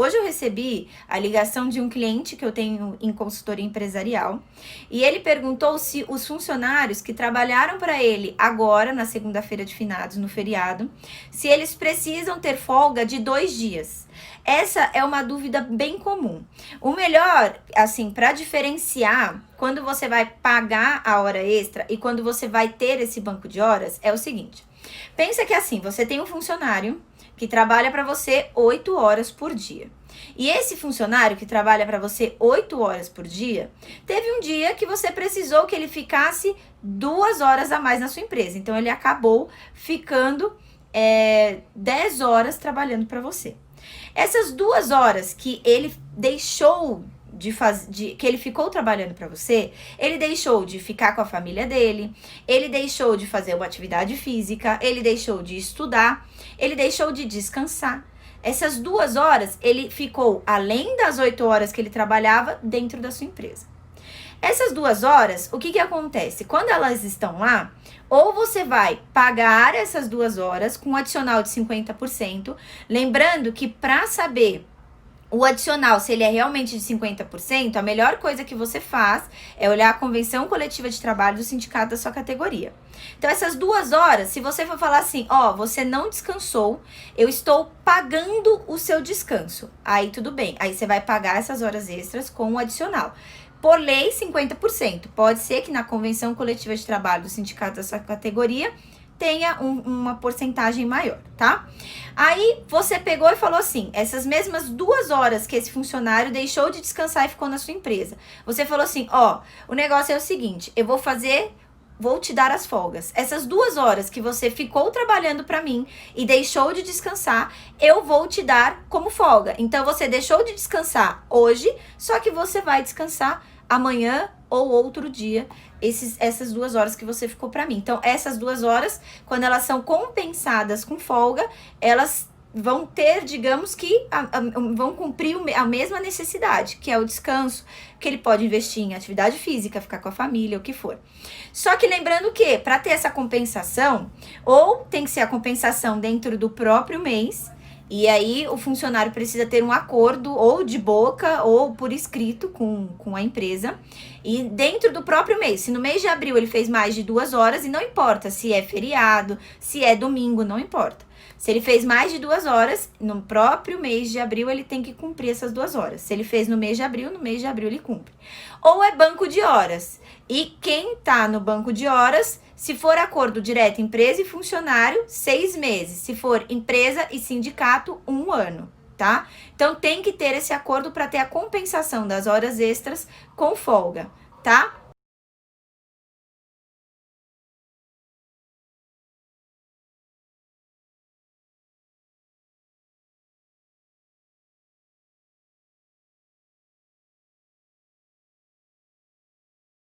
Hoje eu recebi a ligação de um cliente que eu tenho em consultoria empresarial e ele perguntou se os funcionários que trabalharam para ele agora, na segunda-feira de finados, no feriado, se eles precisam ter folga de 2 dias. Essa é uma dúvida bem comum. O melhor, assim, para diferenciar quando você vai pagar a hora extra e quando você vai ter esse banco de horas, é o seguinte. Pensa que assim, você tem um funcionário que trabalha para você 8 horas por dia. E esse funcionário que trabalha para você 8 horas por dia, teve um dia que você precisou que ele ficasse 2 horas a mais na sua empresa. Então, ele acabou ficando 10 horas trabalhando para você. Essas 2 horas que ele deixou que ele ficou trabalhando para você, ele deixou de ficar com a família dele, ele deixou de fazer uma atividade física, ele deixou de estudar, ele deixou de descansar. Essas 2 horas, ele ficou, além das 8 horas que ele trabalhava, dentro da sua empresa. Essas 2 horas, o que acontece? Quando elas estão lá, ou você vai pagar essas 2 horas com um adicional de 50%, lembrando que para saber o adicional, se ele é realmente de 50%, a melhor coisa que você faz é olhar a convenção coletiva de trabalho do sindicato da sua categoria. Então, essas 2 horas, se você for falar assim, você não descansou, eu estou pagando o seu descanso. Aí tudo bem, aí você vai pagar essas horas extras com o adicional. Por lei, 50%. Pode ser que na convenção coletiva de trabalho do sindicato da sua categoria tenha uma porcentagem maior, tá? Aí você pegou e falou assim, essas mesmas 2 horas que esse funcionário deixou de descansar e ficou na sua empresa. Você falou assim, o negócio é o seguinte, eu vou te dar as folgas. Essas 2 horas que você ficou trabalhando para mim e deixou de descansar, eu vou te dar como folga. Então, você deixou de descansar hoje, só que você vai descansar amanhã ou outro dia, essas 2 horas que você ficou para mim. Então, essas 2 horas, quando elas são compensadas com folga, elas vão ter, digamos que, vão cumprir a mesma necessidade, que é o descanso, que ele pode investir em atividade física, ficar com a família, o que for. Só que lembrando que, para ter essa compensação, ou tem que ser a compensação dentro do próprio mês, e aí o funcionário precisa ter um acordo ou de boca ou por escrito com a empresa. E dentro do próprio mês, se no mês de abril ele fez mais de 2 horas, e não importa se é feriado, se é domingo, não importa. Se ele fez mais de 2 horas, no próprio mês de abril ele tem que cumprir essas 2 horas. Se ele fez no mês de abril ele cumpre. Ou é banco de horas. E quem tá no banco de horas, se for acordo direto empresa e funcionário, 6 meses. Se for empresa e sindicato, 1 ano, tá? Então tem que ter esse acordo para ter a compensação das horas extras com folga, tá?